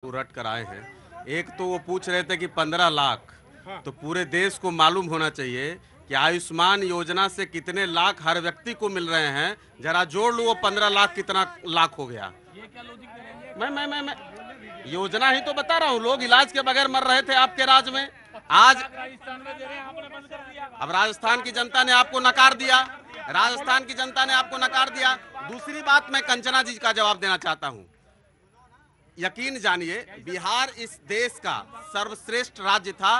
रट कर आए हैं। एक तो वो पूछ रहे थे कि 15 लाख, तो पूरे देश को मालूम होना चाहिए कि आयुष्मान योजना से कितने लाख हर व्यक्ति को मिल रहे हैं। जरा जोड़ लो वो 15 लाख कितना लाख हो गया। मैं योजना ही तो बता रहा हूँ। लोग इलाज के बगैर मर रहे थे आपके राज में। आज अब राजस्थान की जनता ने आपको नकार दिया। राजस्थान की जनता ने आपको नकार दिया। दूसरी बात मैं कंचना जी का जवाब देना चाहता हूँ। यकीन जानिए, बिहार इस देश का सर्वश्रेष्ठ राज्य था।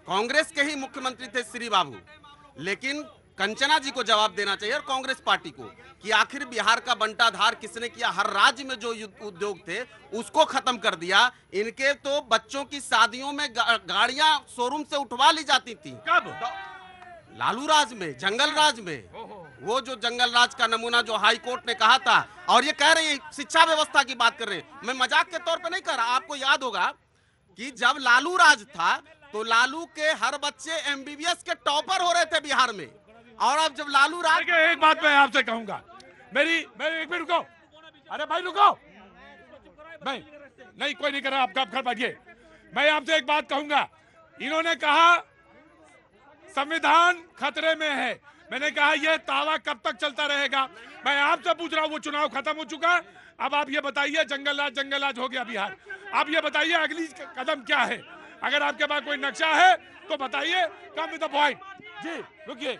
कांग्रेस के ही मुख्यमंत्री थे श्री बाबू, लेकिन कंचना जी को जवाब देना चाहिए और कांग्रेस पार्टी को कि आखिर बिहार का बंटाधार किसने किया। हर राज्य में जो उद्योग थे उसको खत्म कर दिया। इनके तो बच्चों की शादियों में गाड़ियां शोरूम से उठवा ली जाती थी। कब? लालू राज में, जंगल राज में। वो जो जंगल राज का नमूना जो हाई कोर्ट ने कहा था, और ये कह रहे हैं शिक्षा व्यवस्था की बात कर रहे हैं। मैं मजाक के तौर पे नहीं कर रहा। आपको याद होगा कि जब लालू राज था तो लालू के हर बच्चे एमबीबीएस के टॉपर हो रहे थे बिहार में। और अब जब लालू राज, एक बात मैं आपसे कहूंगा, मेरी एक मिनट रुको। अरे भाई रुको, नहीं कोई नहीं कर रहा। आप घर बैठिए। मैं आपसे एक बात कहूंगा। इन्होंने कहा संविधान खतरे में है। मैंने कहा यह दावा कब तक चलता रहेगा। मैं आपसे पूछ रहा हूं, वो चुनाव खत्म हो चुका। अब आप ये बताइए, जंगल राज हो गया बिहार। आप ये बताइए अगली कदम क्या है। अगर आपके पास कोई नक्शा है तो बताइए। Come with the point. जी रुकिए।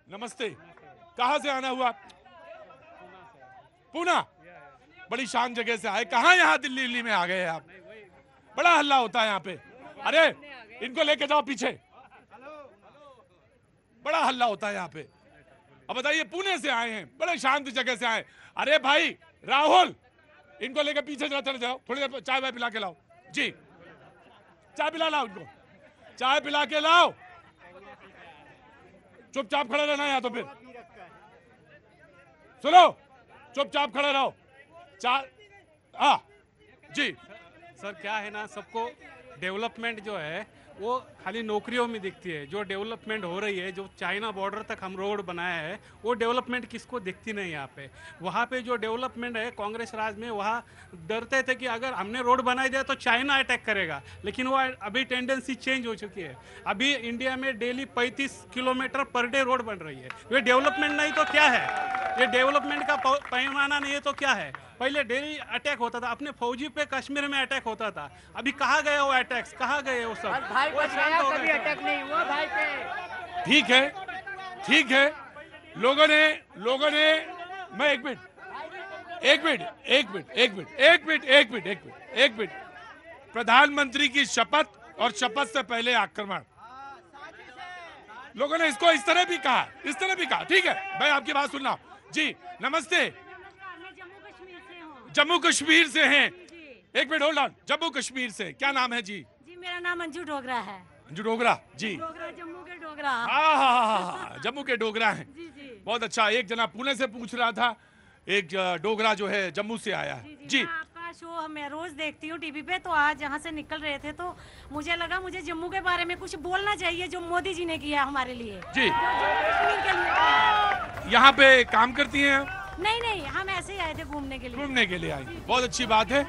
नमस्ते, कहां से आना हुआ? पूना। बड़ी शान जगह से आए। कहां यहाँ दिल्ली में आ गए आप? बड़ा हल्ला होता है यहाँ पे। अरे इनको लेके जाओ पीछे, बड़ा हल्ला होता है यहाँ पे। अब बताइए, पुणे से आए हैं, बड़े शांत जगह से आए। अरे भाई राहुल, इनको लेकर पीछे चले जाओ। थोड़ी देर चाय वाय पिला के लाओ। जी चाय पिला लाओ, इनको चाय पिला के लाओ। चुपचाप खड़े रहना या तो फिर सुनो, चुपचाप खड़े रहो। जी सर, क्या है ना, सबको डेवलपमेंट जो है वो खाली नौकरियों में दिखती है। जो डेवलपमेंट हो रही है, जो चाइना बॉर्डर तक हम रोड बनाया है, वो डेवलपमेंट किसको दिखती नहीं यहाँ पे। वहाँ पे जो डेवलपमेंट है कांग्रेस राज में, वहाँ डरते थे कि अगर हमने रोड बनाई दिया तो चाइना अटैक करेगा। लेकिन वो अभी टेंडेंसी चेंज हो चुकी है। अभी इंडिया में daily 35 kilometre per day road बन रही है। ये डेवलपमेंट नहीं तो क्या है? ये डेवलपमेंट का पैमाना नहीं है तो क्या है? पहले डेली अटैक होता था, अपने फौजी पे कश्मीर में अटैक होता था। अभी कहाँ गए वो अटैक्स, कहाँ गए वो सब? भाई को कभी अटैक नहीं हुआ भाई पे। ठीक है। लोगों ने मैं एक मिनट। प्रधानमंत्री की शपथ और शपथ से पहले आक्रमण, लोगों ने इसको इस तरह भी कहा। ठीक है, मैं आपकी बात सुन रहा हूं। जी नमस्ते। जम्मू कश्मीर से हैं। एक minute hold on. Jammu Kashmir से, क्या नाम है जी? जी मेरा नाम अंजू डोगरा है। अंजू डोगरा जी। डोगरा, जम्मू के डोगरा। हाँ, जम्मू के डोगरा हैं। जी। बहुत अच्छा। एक जना पुणे से पूछ रहा था, एक डोगरा जो है जम्मू से आया है। जी आपका शो मैं रोज देखती हूँ टीवी पे, तो आज यहाँ से निकल रहे थे तो मुझे लगा मुझे जम्मू के बारे में कुछ बोलना चाहिए, जो मोदी जी ने किया हमारे लिए। जी, कश्मीर के लिए। यहाँ पे काम करती हैं? नहीं, हम ऐसे ही आए थे घूमने के लिए। आई। बहुत अच्छी बात है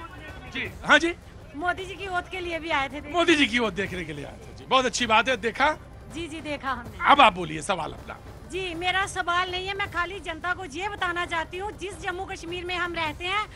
जी। हाँ जी, मोदी जी की ओत के लिए भी आए थे। मोदी जी की ओर देखने के लिए आए थे जी। बहुत अच्छी बात है। देखा? जी देखा हमने। अब आप बोलिए सवाल अपना। जी मेरा सवाल नहीं है, मैं खाली जनता को ये बताना चाहती हूँ, जिस जम्मू कश्मीर में हम रहते हैं,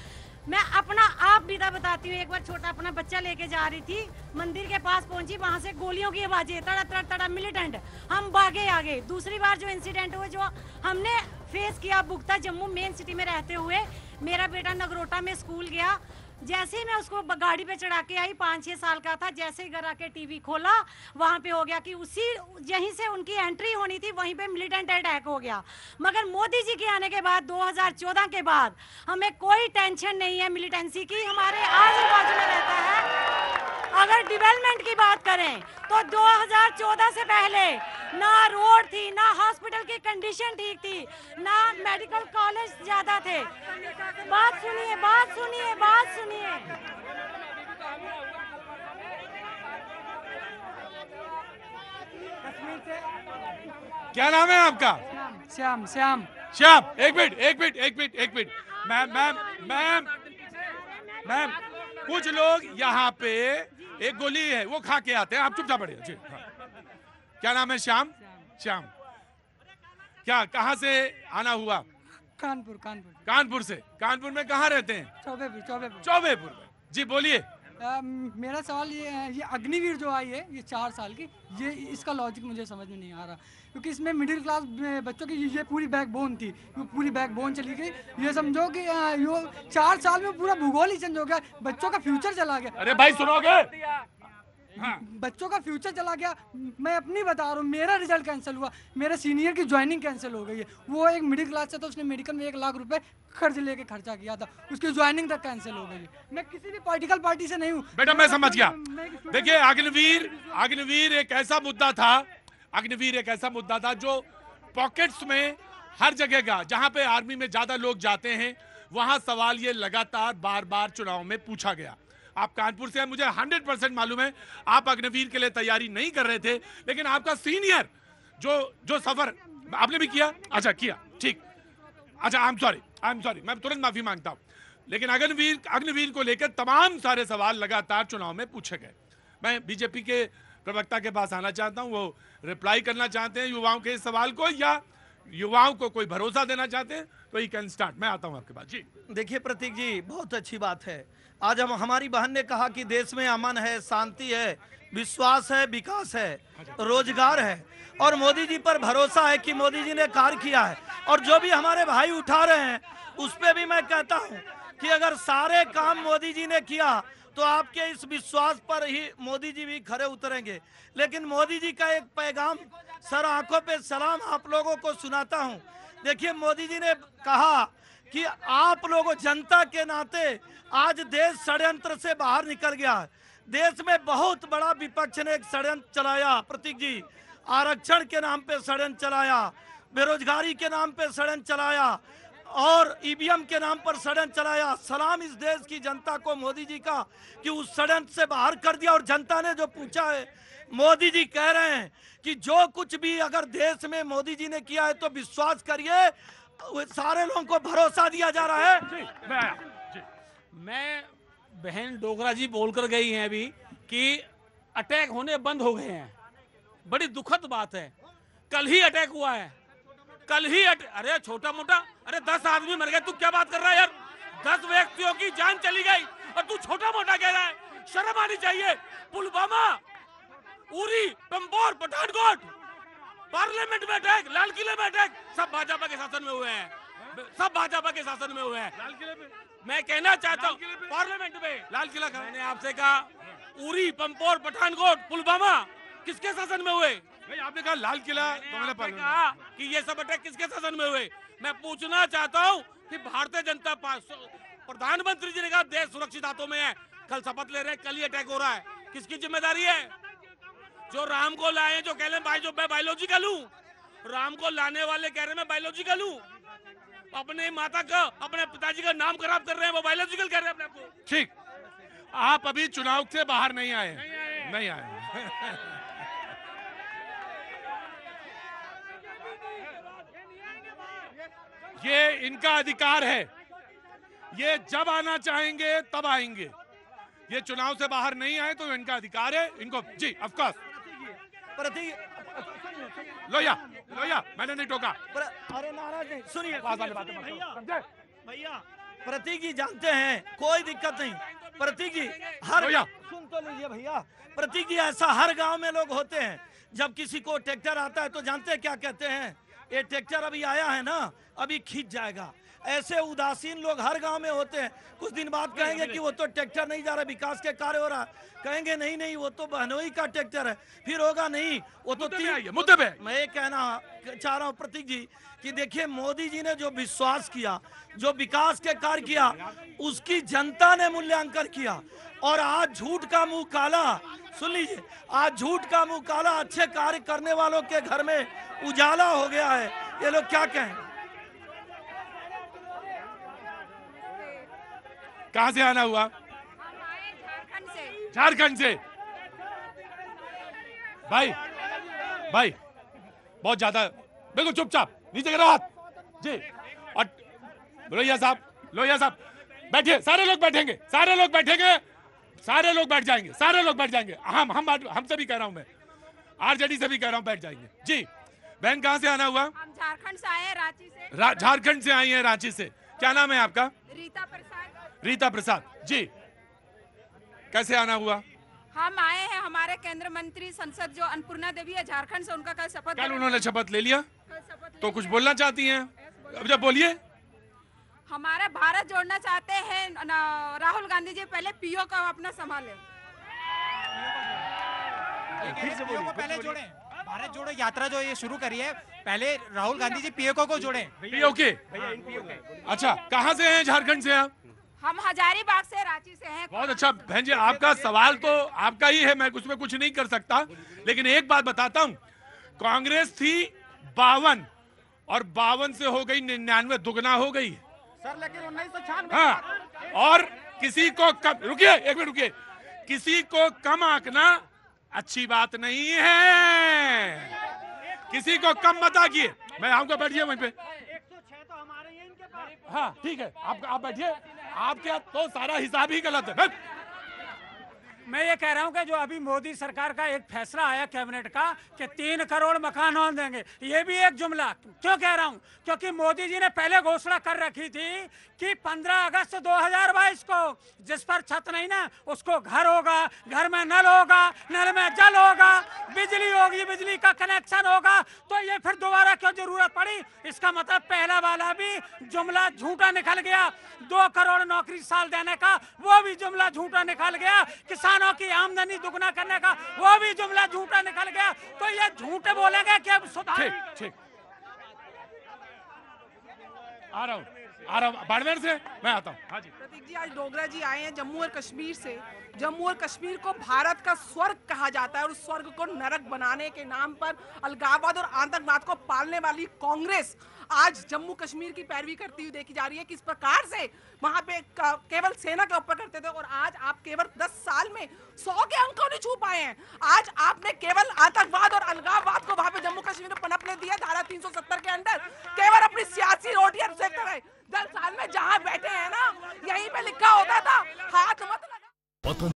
मैं अपना आप बीता बताती हूँ। एक बार छोटा अपना बच्चा लेके जा रही थी, मंदिर के पास पहुंची, वहां से गोलियों की आवाजें, तड़ा मिलिटेंट, हम भागे आगे। दूसरी बार जो इंसिडेंट हुआ, जो हमने फेस किया भुगता, जम्मू मेन सिटी में रहते हुए, मेरा बेटा नगरोटा में स्कूल गया। जैसे ही मैं उसको गाड़ी पे चढ़ा के आई, 5-6 साल का था, जैसे ही घर आके टीवी खोला, वहां पे हो गया कि यहीं से उनकी एंट्री होनी थी, वहीं पे मिलिटेंट अटैक हो गया। मगर मोदी जी के आने के बाद 2014 के बाद हमें कोई टेंशन नहीं है मिलिटेंसी की, हमारे आजू बाजू में रहता है। अगर डेवलपमेंट की बात करें तो 2014 से पहले ना रोड थी, ना हॉस्पिटल की कंडीशन ठीक थी, ना मेडिकल कॉलेज ज्यादा थे। बात सुनिए। क्या नाम है आपका? श्याम। एक मिनट। मैम कुछ लोग यहाँ पे एक गोली है वो खा के आते हैं, आप चुपचाप बैठिए जी। हाँ। क्या नाम है? श्याम। श्याम, क्या कहाँ से आना हुआ? कानपुर। कानपुर कानपुर से। कानपुर में कहाँ रहते हैं? चौबेपुर। चौबेपुर में। जी बोलिए। मेरा सवाल ये अग्निवीर जो आई है ये 4 साल की, ये इसका लॉजिक मुझे समझ में नहीं आ रहा, क्योंकि इसमें मिडिल क्लास बच्चों की ये पूरी बैकबोन थी, वो पूरी बैकबोन चली गई। ये समझो कि यो 4 साल में पूरा भूगोल ही चेंज हो गया, बच्चों का फ्यूचर चला गया। अरे भाई सुनोगे? हाँ। बच्चों का फ्यूचर चला गया। मैं अपनी बता रहा हूँ, मेरा रिजल्ट कैंसिल हुआ, मेरे सीनियर की ज्वाइनिंग कैंसिल हो गई है। वो एक मिडिल क्लास से, तो उसने मेडिकल में 1 लाख रुपए कर्ज लेके खर्चा किया था, उसकी ज्वाइनिंग तक कैंसिल हो गई है। मैं किसी भी पॉलिटिकल पार्टी से नहीं हूँ बेटा, मैं समझ गया। देखिए अग्निवीर एक ऐसा मुद्दा था, अग्निवीर एक ऐसा मुद्दा था जो पॉकेट्स में हर जगह का, जहां पे आर्मी में ज्यादा लोग जाते हैं वहां सवाल ये लगातार बार बार चुनाव में पूछा गया। आप कानपुर से हैं, मुझे 100% मालूम है आप अग्निवीर के लिए तैयारी नहीं कर रहे थे, लेकिन आपका सीनियर जो सफर आपने भी किया। अच्छा किया, ठीक। अच्छा, आई एम सॉरी, मैं तुरंत माफी मांगता हूं, लेकिन अग्निवीर को लेकर तमाम सारे सवाल लगातार चुनाव में पूछे गए। मैं बीजेपी के प्रवक्ता के पास आना चाहता हूं, वो रिप्लाई करना चाहते हैं युवाओं के इस सवाल को, या युवाओं को कोई भरोसा देना चाहते हैं, तो ही कैन स्टार्ट। मैं आता हूं आपके पास जी। देखिए प्रतीक जी, बहुत अच्छी बात है। आज हमारी बहन ने कहा कि देश में अमन है, शांति है, विश्वास है, विकास है, रोजगार है, और मोदी जी पर भरोसा है कि मोदी जी ने कार्य किया है। और जो भी हमारे भाई उठा रहे हैं उस पे भी मैं कहता हूं कि अगर सारे काम मोदी जी ने किया तो आपके इस विश्वास पर ही मोदी जी भी खरे उतरेंगे। लेकिन मोदी जी का एक पैगाम सर आंखों पे सलाम आप लोगों को सुनाता हूं। देखिए, मोदी जी ने कहा कि आप लोगों, जनता के नाते आज देश षड्यंत्र से बाहर निकल गया है। देश में बहुत बड़ा विपक्ष ने एक षड्यंत्र चलाया प्रतीक जी, आरक्षण के नाम पे षड्यंत्र चलाया, बेरोजगारी के नाम पे षड्यंत्र चलाया, और ईवीएम के नाम पर षड्यंत्र चलाया। सलाम इस देश की जनता को मोदी जी का कि उस षड्यंत्र से बाहर कर दिया। और जनता ने जो पूछा है, मोदी जी कह रहे हैं कि जो कुछ भी अगर देश में मोदी जी ने किया है तो विश्वास करिए, सारे लोगों को भरोसा दिया जा रहा है। मैं बहन डोगरा जी बोलकर गई हैं अभी कि अटैक होने बंद हो गए हैं। बड़ी दुखद बात है, कल ही अटैक हुआ है, कल ही अरे छोटा मोटा, अरे 10 आदमी मर गए, तू क्या बात कर रहा है यार? 10 व्यक्तियों की जान चली गई और तू छोटा मोटा कह रहा है? शर्म आनी चाहिए। पुलवामा, उरी, पंपोर, पठानकोट, पार्लियामेंट में अटैक, लाल किले में अटैक, सब भाजपा के शासन में हुए हैं, सब भाजपा के शासन में हुए हैं। लाल किले पे, मैं कहना चाहता हूँ पार्लियामेंट में, लाल किला का मैंने आपसे कहा उरी, पंपोर, पठानकोट, पुलवामा किसके शासन में हुए? भाई आपने कहा लाल किला, तो मैंने कहा कि ये सब अटैक किसके शासन में हुए? मैं पूछना चाहता हूँ कि भारतीय जनता पार्टी, प्रधानमंत्री जी ने कहा देश सुरक्षित हाथों में है, कल शपथ ले रहे हैं, कल ही अटैक हो रहा है, किसकी जिम्मेदारी है? जो राम को लाए, जो कह रहे हैं भाई जो मैं बायोलॉजिकल हूँ, राम को लाने वाले कह रहे हैं मैं बायोलॉजिकल हूँ, अपने माता का, अपने पिताजी का नाम खराब कर रहे हैं, वो बायोलॉजिकल कह रहे हैं अपने आपको। ठीक, आप अभी चुनाव से बाहर नहीं आए, नहीं आए। ये इनका अधिकार है, ये जब आना चाहेंगे तब आएंगे। ये चुनाव से बाहर नहीं आए तो इनका अधिकार है, इनको जी ऑफ कोर्स। लोहिया, मैंने नहीं टोका। अरे नाराज नहीं, सुनिए भैया, प्रतीक जी जानते हैं, कोई दिक्कत नहीं। प्रतीक जी सुन तो लीजिए भैया। प्रतीक जी, ऐसा हर गांव में लोग होते हैं, जब किसी को ट्रैक्टर आता है तो जानते हैं क्या कहते हैं? ये ट्रैक्टर अभी आया है ना, अभी खींच जाएगा। ऐसे उदासीन लोग हर गांव में होते हैं। कुछ दिन बाद कहेंगे कि वो तो ट्रैक्टर नहीं जा रहा, विकास के कार्य हो रहा है, कहेंगे नहीं वो तो बहनोई का ट्रैक्टर है, फिर होगा नहीं वो तो मुद्दे पे। मैं ये कहना चाह रहा हूँ प्रतीक जी कि देखिए, मोदी जी ने जो विश्वास किया, जो विकास के कार्य किया, उसकी जनता ने मूल्यांकन किया। और आज झूठ का मुंह काला, सुन लीजिए, आज झूठ का मुंह काला, अच्छे कार्य करने वालों के घर में उजाला हो गया है। ये लोग क्या कहें? कहां से आना हुआ? झारखंड से। भाई बहुत ज्यादा, बिल्कुल चुपचाप नीचे गिरो हाथ जी। और लोहिया साहब बैठिए, सारे लोग बैठेंगे, सारे लोग बैठ जाएंगे, सारे लोग बैठ जाएंगे। हमसे भी कह रहा हूं मैं, आरजेडी से भी कह रहा हूं, बैठ जाएंगे। जी बहन, कहां से आना हुआ? हम झारखंड से आए हैं, रांची से। झारखंड से आई हैं, रांची से। क्या नाम है आपका? रीता प्रसाद। रीता प्रसाद जी, कैसे आना हुआ? हम आए हैं, हमारे केंद्र मंत्री संसद जो अन्नपूर्णा देवी है झारखंड से, उनका कल शपथ। कल उन्होंने शपथ ले लिया, तो कुछ बोलना चाहती हैं? अब जब बोलिए। हमारा भारत जोड़ना चाहते हैं राहुल गांधी जी, पहले पीओ का अपना संभालें। पीओ को पहले जोड़ें। भारत जोड़ो यात्रा जो ये शुरू करी है, पहले राहुल गांधी जी पीओ को जोड़ें। पीओ के? अच्छा, कहाँ से हैं झारखंड से आप? हम हजारीबाग से, रांची से हैं। बहुत अच्छा बहन जी, आपका सवाल तो आपका ही है, मैं उसमें कुछ नहीं कर सकता, लेकिन एक बात बताता हूँ, कांग्रेस थी 52 और 52 से हो गई 99, दुगना हो गई सर। लेकिन 1996 हाँ, और किसी को कम, रुकिए एक मिनट रुकिए, किसी को कम आंकना अच्छी बात नहीं है, किसी को कम मत आंकिए। मैं आऊंगा, बैठिए वहीं पे। 106 तो हमारे ही इनके पास। हाँ ठीक है, आप बैठिए। आपके तो सारा हिसाब ही गलत है। मैं ये कह रहा हूँ कि जो अभी मोदी सरकार का एक फैसला आया कैबिनेट का कि 3 करोड़ मकान और देंगे, ये भी एक जुमला। क्यों कह रहा हूँ? क्योंकि मोदी जी ने पहले घोषणा कर रखी थी कि 15 अगस्त 2022 को जिस पर छत नहीं ना उसको घर होगा, घर में नल होगा, नल में जल होगा, बिजली होगी, बिजली का कनेक्शन होगा। तो ये फिर दोबारा क्यों जरूरत पड़ी? इसका मतलब पहला वाला भी जुमला झूठा निकल गया। 2 करोड़ नौकरी साल देने का वो भी जुमला झूठा निकल गया। किसानों की आमदनी दुगना करने का वो भी जुमला झूठा निकल गया। तो ये झूठे बोलेंगे कि अब सुधार। ठीक, आ रहा हूँ बाड़मेर से, मैं आता हूँ। हाँ जी प्रतीक जी, आज डोगरा जी आए हैं जम्मू और कश्मीर से। जम्मू और कश्मीर को भारत का स्वर्ग कहा जाता है और उस स्वर्ग को नरक बनाने के नाम पर अलगाववाद और आतंकवाद को पालने वाली कांग्रेस आज जम्मू कश्मीर की पैरवी करती हुई देखी जा रही है। किस प्रकार से वहां पे केवल सेना के ऊपर करते थे और आज आप केवल 10 साल में 100 के अंक नहीं छू पाए हैं। आज आपने केवल आतंकवाद और अलगाववाद को वहां पे जम्मू कश्मीर में पनपने दिया। धारा 370 के अंदर केवल अपनी सियासी रोटियां सेकते रहे। 10 साल में जहां बैठे हैं ना, यहीं पे लिखा होता था हाथ मत लगा।